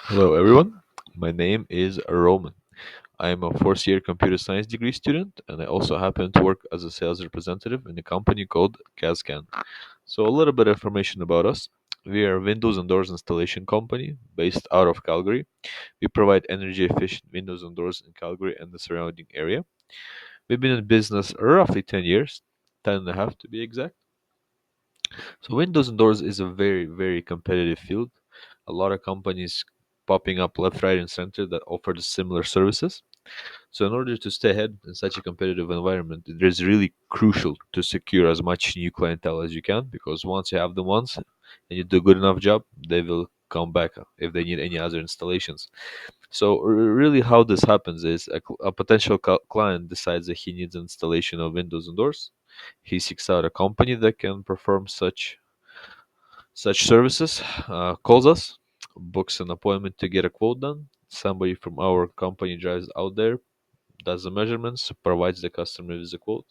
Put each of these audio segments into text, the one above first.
Hello, everyone. My name is Roman. I am a fourth year computer science degree student, and I also happen to work as a sales representative in a company called Cascan. So, a little bit of information about us. We are a windows and doors installation company based out of Calgary. We provide energy efficient windows and doors in Calgary and the surrounding area. We've been in business roughly 10 years, 10 and a half to be exact. So, windows and doors is a very, very competitive field. A lot of companies popping up left, right, and center that offer the similar services. So, in order to stay ahead in such a competitive environment, it is really crucial to secure as much new clientele as you can because once you have them once and you do a good enough job, they will come back if they need any other installations. So, really, how this happens is a potential client decides that he needs an installation of windows and doors. He seeks out a company that can perform such services, calls us, books an appointment to get a quote done. Somebody from our company drives out there, does the measurements, provides the customer with the quote,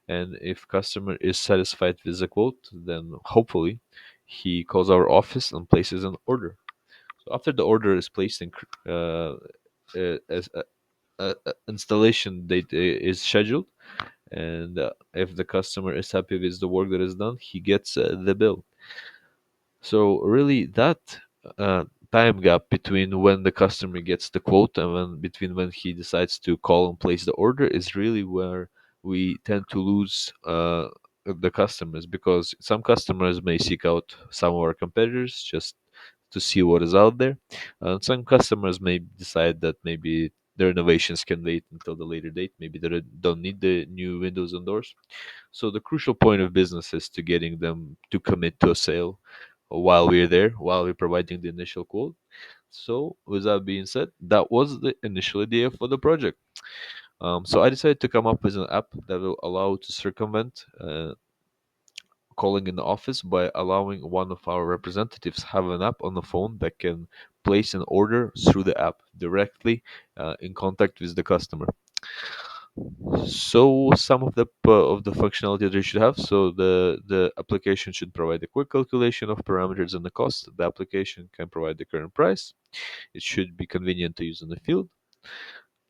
and if customer is satisfied with the quote, then hopefully he calls our office and places an order. So after the order is placed and as installation date is scheduled, and if the customer is happy with the work that is done, he gets the bill. So really, that time gap between when the customer gets the quote and when he decides to call and place the order is really where we tend to lose the customers, because some customers may seek out some of our competitors just to see what is out there, and some customers may decide that maybe their innovations can wait until the later date. Maybe they don't need the new windows and doors. So the crucial point of business is to getting them to commit to a sale while we're there, while we're providing the initial quote. So with that being said, that was the initial idea for the project. So I decided to come up with an app that will allow to circumvent calling in the office by allowing one of our representatives have an app on the phone that can place an order through the app directly in contact with the customer. So some of the functionality that you should have. So the application should provide a quick calculation of parameters and the cost. The application can provide the current price. It should be convenient to use in the field.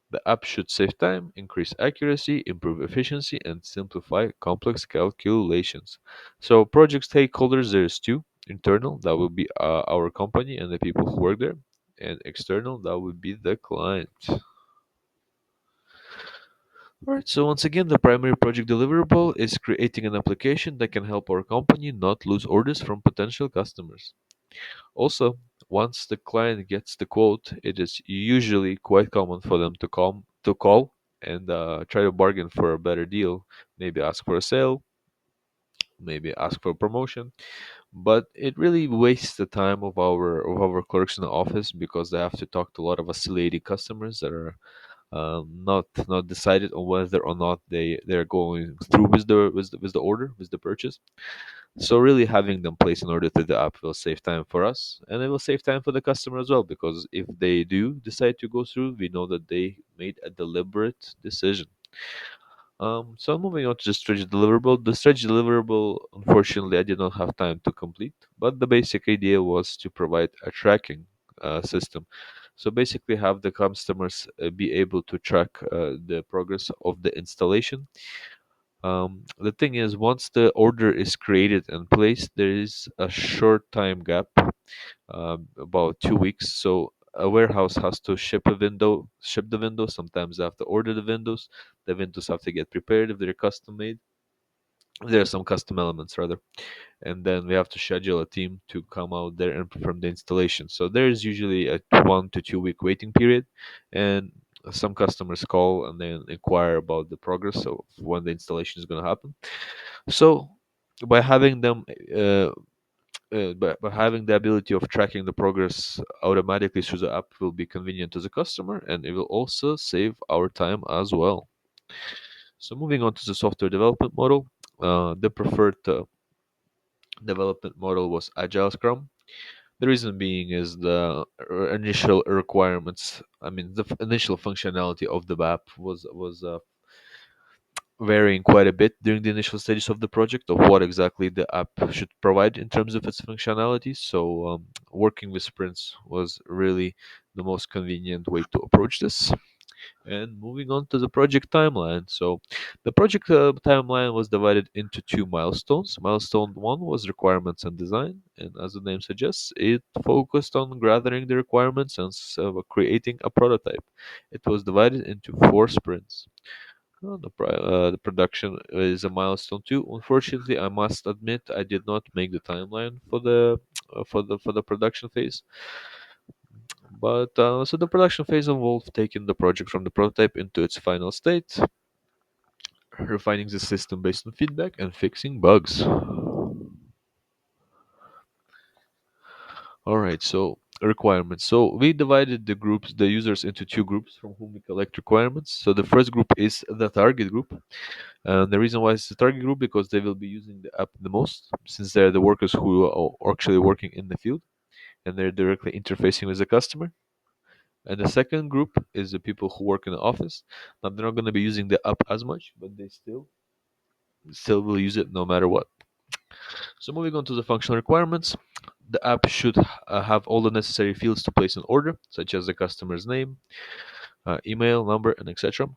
The app should save time, increase accuracy, improve efficiency, and simplify complex calculations. So project stakeholders, there's two: internal, that will be our company and the people who work there, and external, that would be the client. All right, so once again, the primary project deliverable is creating an application that can help our company not lose orders from potential customers. Also, once the client gets the quote, it is usually quite common for them to call and try to bargain for a better deal, maybe ask for a sale, maybe ask for a promotion. But it really wastes the time of our clerks in the office because they have to talk to a lot of vacillating customers that are not decided on whether or not they're going through with the order, with the purchase. So really having them place an order through the app will save time for us, and it will save time for the customer as well, because if they do decide to go through, we know that they made a deliberate decision. So moving on to the stretch deliverable. The stretch deliverable, unfortunately, I did not have time to complete, but the basic idea was to provide a tracking system. So basically, have the customers be able to track the progress of the installation. The thing is, once the order is created and placed, there is a short time gap, about 2 weeks. So a warehouse has to ship the window. Sometimes they have to order the windows. The windows have to get prepared if they're custom made. There are some custom elements rather, and then we have to schedule a team to come out there and perform the installation. So there is usually a 1 to 2 week waiting period, and some customers call and then inquire about the progress of when the installation is going to happen. So by having them by having the ability of tracking the progress automatically through the app will be convenient to the customer, and it will also save our time as well. So moving on to the software development model, the preferred development model was Agile Scrum. The reason being is the initial requirements. I mean, the initial functionality of the app was varying quite a bit during the initial stages of the project of what exactly the app should provide in terms of its functionality. So, working with sprints was really the most convenient way to approach this. And moving on to the project timeline. So, the project timeline was divided into two milestones. Milestone one was requirements and design, and as the name suggests, it focused on gathering the requirements and creating a prototype. It was divided into four sprints. The production is a milestone too. Unfortunately, I must admit I did not make the timeline for the production phase. But so the production phase involved taking the project from the prototype into its final state, refining the system based on feedback, and fixing bugs. All right, so requirements. So we divided the users into two groups from whom we collect requirements. So the first group is the target group. And the reason why it's the target group because they will be using the app the most, since they're the workers who are actually working in the field and they're directly interfacing with the customer. And the second group is the people who work in the office. Now they're not going to be using the app as much, but they still will use it no matter what. So moving on to the functional requirements, the app should have all the necessary fields to place an order, such as the customer's name, email, number, and etc.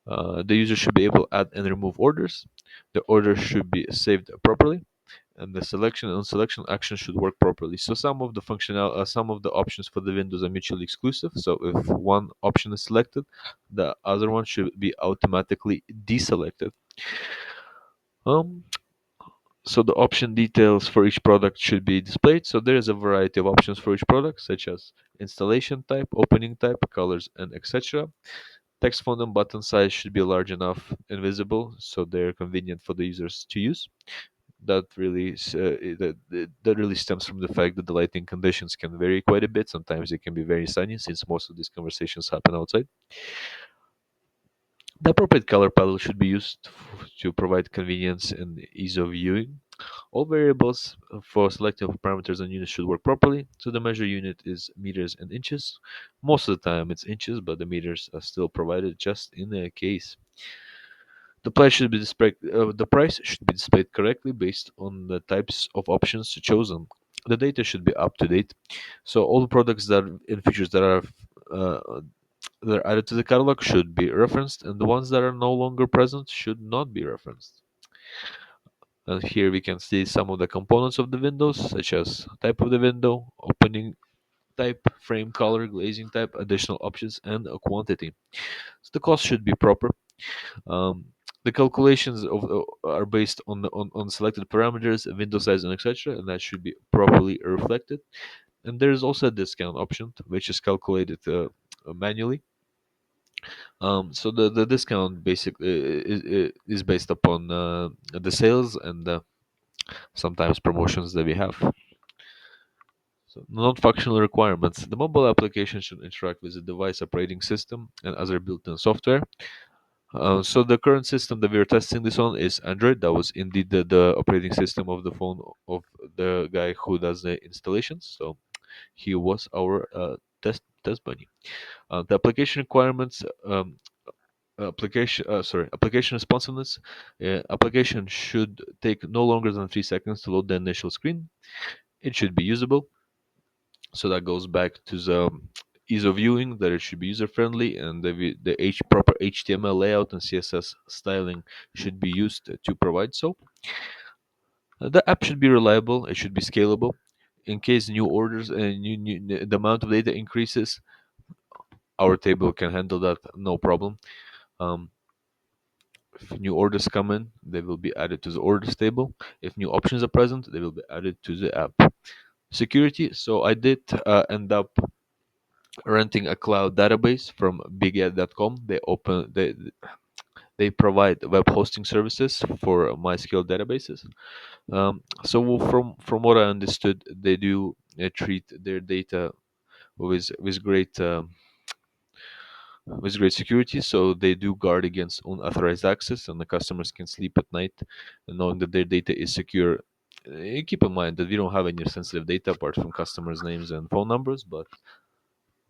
The user should be able to add and remove orders. The order should be saved properly, and the selection and selection action should work properly. So some of the options for the windows are mutually exclusive. So if one option is selected, the other one should be automatically deselected. Um, so the option details for each product should be displayed. So there is a variety of options for each product, such as installation type, opening type, colors, and etc. Text font and button size should be large enough and visible, so they're convenient for the users to use. That really stems from the fact that the lighting conditions can vary quite a bit. Sometimes it can be very sunny, since most of these conversations happen outside. The appropriate color palette should be used to provide convenience and ease of viewing. All variables for selecting parameters and units should work properly. So the measure unit is meters and inches. Most of the time it's inches, but the meters are still provided just in a case. The price should be displayed correctly based on the types of options chosen. The data should be up to date. So all the products that and features uh, that are added to the catalog should be referenced, and the ones that are no longer present should not be referenced. And here we can see some of the components of the windows, such as type of the window, opening type, frame color, glazing type, additional options, and a quantity. So the cost should be proper. Um, the calculations are based on selected parameters, window size, and etc., and that should be properly reflected. And there is also a discount option, which is calculated manually. So the discount basically is based upon the sales and sometimes promotions that we have. So non-functional requirements. The mobile application should interact with the device operating system and other built-in software. So the current system that we are testing this on is Android. That was indeed the operating system of the phone of the guy who does the installations. So he was our test bunny. The application requirements. Application responsiveness. Application should take no longer than 3 seconds to load the initial screen. It should be usable. So that goes back to the ease of viewing, that it should be user friendly, and proper HTML layout and CSS styling should be used to provide so. The app should be reliable. It should be scalable. In case new orders and the amount of data increases, our table can handle that no problem. Um, if new orders come in, they will be added to the orders table. If new options are present, they will be added to the app. Security. So I did end up renting a cloud database from bigad.com. They provide web hosting services for MySQL databases. So from what I understood, they do treat their data with great security. So they do guard against unauthorized access, and the customers can sleep at night knowing that their data is secure. Keep in mind that we don't have any sensitive data apart from customers' names and phone numbers, but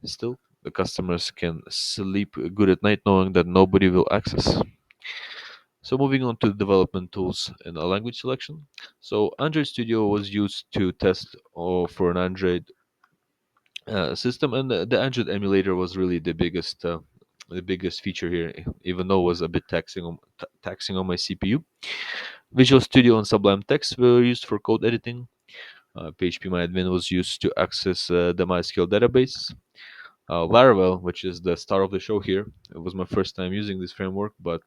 still, the customers can sleep good at night knowing that nobody will access. So moving on to the development tools and a language selection. So Android Studio was used to test for an Android system, and the Android emulator was really the biggest feature here, even though it was a bit taxing on my CPU. Visual Studio and Sublime Text were used for code editing. PHP was used to access the MySQL database. Laravel, which is the star of the show here, it was my first time using this framework, but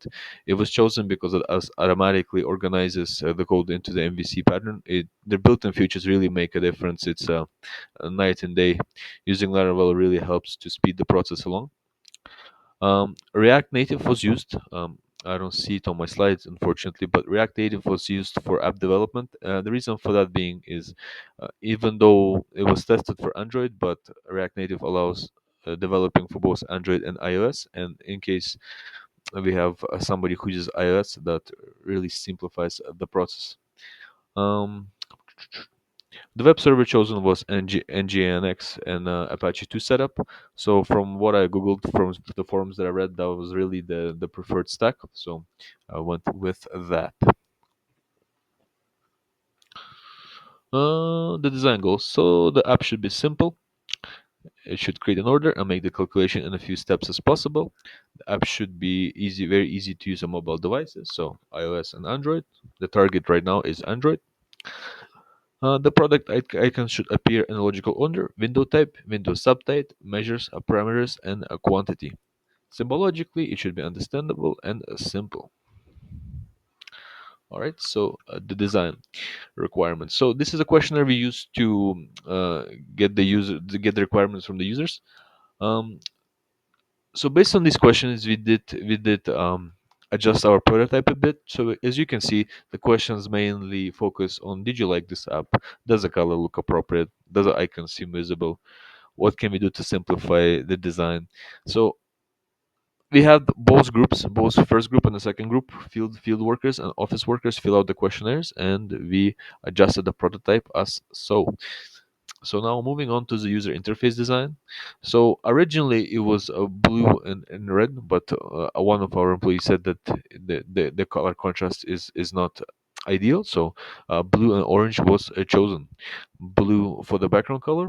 it was chosen because it automatically organizes the code into the MVC pattern. The built-in features really make a difference. It's a night and day. Using Laravel really helps to speed the process along. React Native was used. I don't see it on my slides, unfortunately, but React Native was used for app development. The reason for that being is even though it was tested for Android, but React Native allows developing for both Android and iOS. And in case we have somebody who uses iOS, that really simplifies the process. Um, the web server chosen was NGINX and Apache 2 setup. So from what I googled, from the forums that I read, that was really the preferred stack. So I went with that. The design goals. So the app should be simple. It should create an order and make the calculation in a few steps as possible. The app should be easy, very easy to use on mobile devices, so iOS and Android. The target right now is Android. The product icon should appear in a logical order: window type, window subtype, measures, parameters, and a quantity. Symbologically, it should be understandable and simple. All right, so the design requirements. So this is a questionnaire we use to get the requirements from the users. Um, so based on these questions, we did adjust our prototype a bit. So as you can see, the questions mainly focus on: did you like this app? Does the color look appropriate? Does the icon seem visible? What can we do to simplify the design? So we had both groups, both first group and the second group, field workers and office workers, fill out the questionnaires, and we adjusted the prototype as so. So now moving on to the user interface design. So originally it was blue and red, but one of our employees said that the color contrast is not ideal. So blue and orange was chosen. Blue for the background color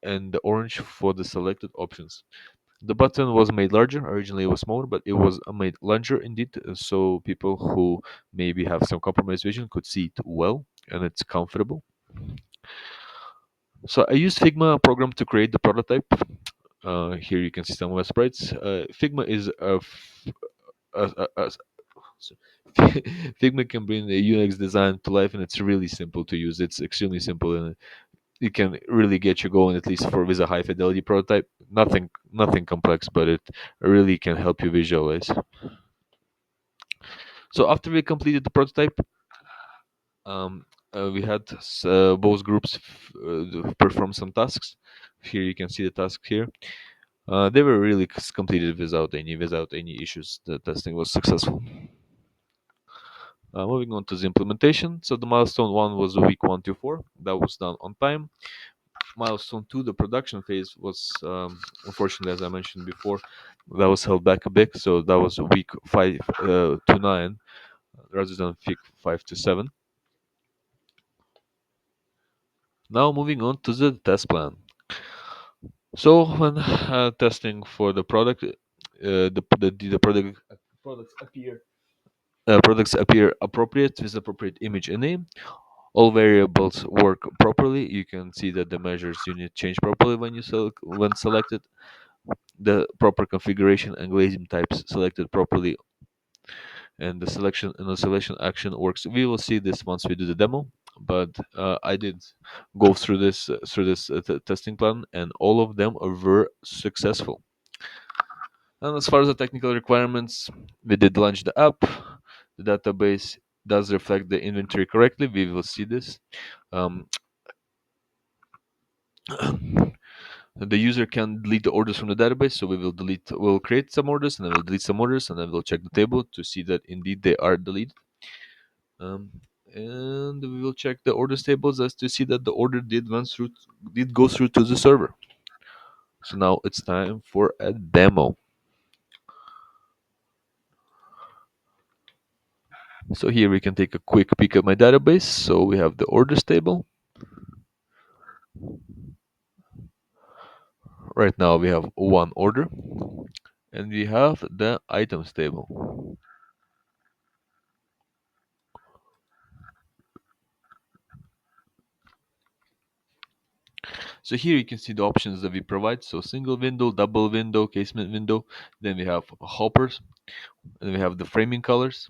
and the orange for the selected options. The button was made larger. Originally, it was smaller, but it was made larger indeed, so people who maybe have some compromised vision could see it well, and it's comfortable. So I used Figma program to create the prototype. Here you can see some of the sprites. Figma is a so Figma can bring the UX design to life, and it's really simple to use. It's extremely simple, and it can really get you going, at least for with a high fidelity prototype. Nothing complex, but it really can help you visualize. So after we completed the prototype, um, we had both groups perform some tasks. Here you can see the tasks here. They were really completed without any issues. The testing was successful. Moving on to the implementation. So the milestone one was week 1 to 4. That was done on time. Milestone 2, the production phase, was unfortunately, as I mentioned before, that was held back a bit. So that was week 5 to 9 rather than week 5 to 7. Now moving on to the test plan. So when testing for the product, the products appear appropriate with appropriate image and name. All variables work properly. You can see that the measures unit change properly when selected. The proper configuration and glazing types selected properly, and the selection action works. We will see this once we do the demo, but I did go through this testing plan, and all of them were successful. And as far as the technical requirements, we did launch the app. The database does reflect the inventory correctly. We will see this. Um, the user can delete the orders from the database, so we'll create some orders, and then we'll delete some orders, and then we'll check the table to see that indeed they are deleted. Um, and we will check the orders tables as to see that the order did go through to the server. So now it's time for a demo. So here we can take a quick peek at my database. So we have the orders table. Right now we have one order, and we have the items table. So here you can see the options that we provide. So single window, double window, casement window. Then we have hoppers, and we have the framing colors.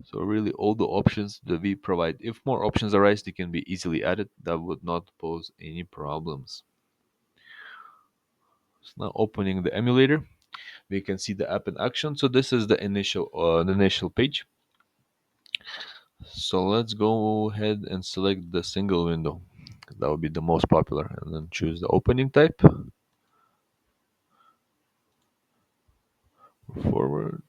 So really all the options that we provide. If more options arise, they can be easily added. That would not pose any problems. So now opening the emulator, we can see the app in action. So this is the initial page. So let's go ahead and select the single window. That would be the most popular, and then choose the opening type. Forward.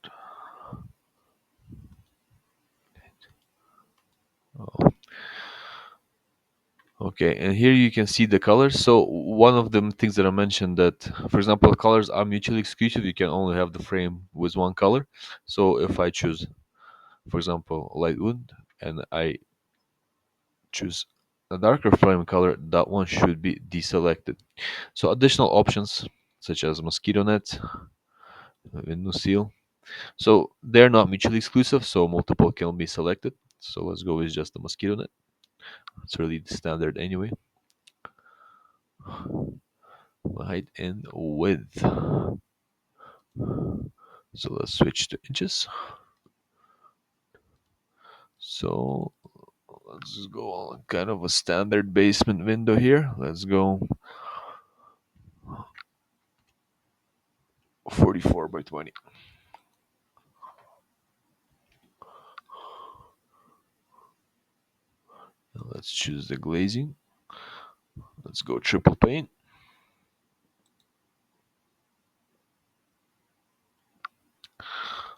Oh, okay, and here you can see the colors. So one of the things that I mentioned that, for example, colors are mutually exclusive. You can only have the frame with one color. So if I choose, for example, light wood, and I choose a darker frame color, that one should be deselected. So additional options such as mosquito net, window seal. So they're not mutually exclusive, so multiple can be selected. So let's go with just the mosquito net. It's really the standard anyway. Height and width. So let's switch to inches. So let's just go on kind of a standard basement window here. Let's go 44 by 20. Now let's choose the glazing. Let's go triple pane.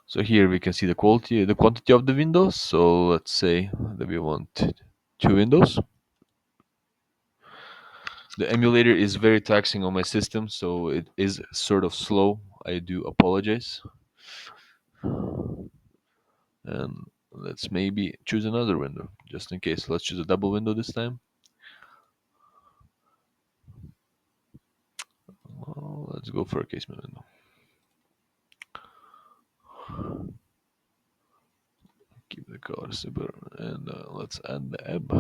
So here we can see the quantity of the windows. So let's say that we want two windows. The emulator is very taxing on my system, so it is sort of slow. I do apologize. And let's maybe choose another window just in case. Let's choose a double window this time. Let's go for a casement window. Keep the color simple, and let's add the ebb.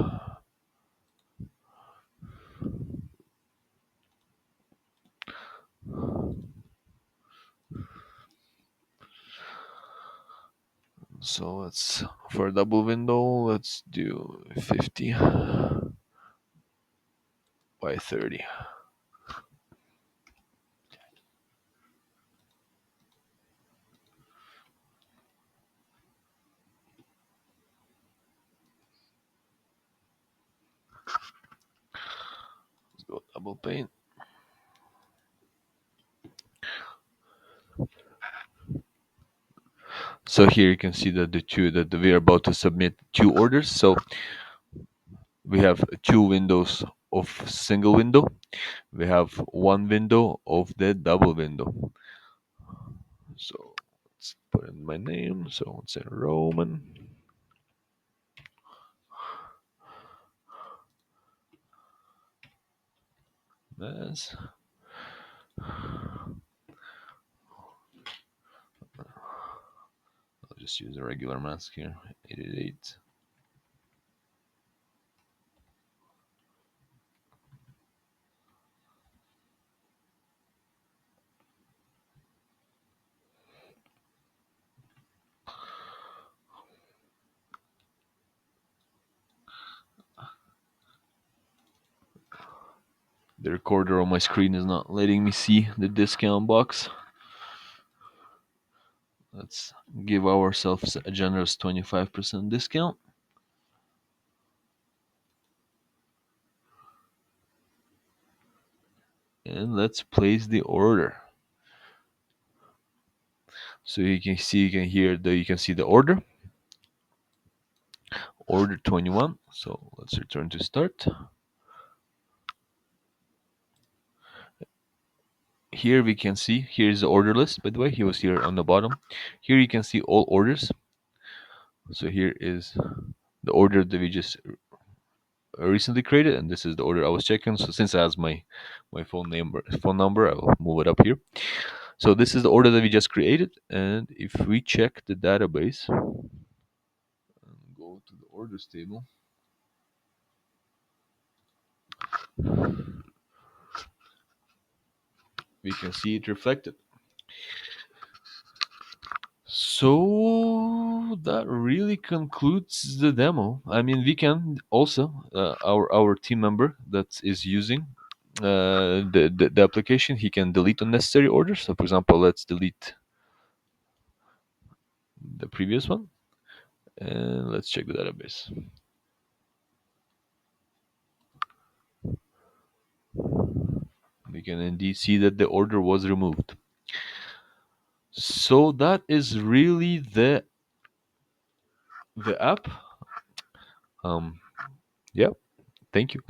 So let's, for a double window, let's do 50 by 30. Let's go double pane. So here you can see that we are about to submit two orders. So we have two windows of single window. We have one window of the double window. So let's put in my name. So it's in Roman. Yes. I'll just use a regular mask here. 88. The recorder on my screen is not letting me see the discount box. Let's give ourselves a generous 25% discount. And let's place the order. So you can hear you can see the order. Order 21. So let's return to start. Here we can see, here's the order list, by the way. He was here on the bottom. Here you can see all orders. So here is the order that we just recently created, and this is the order I was checking. So since it has my phone number, I will move it up here. So this is the order that we just created, and if we check the database and go to the orders table, we can see it reflected. So that really concludes the demo. I mean, we can also our team member that is using the application, he can delete unnecessary orders. So, for example, let's delete the previous one, and let's check the database. We can indeed see that the order was removed. So that is really the app. Um, yeah. Thank you.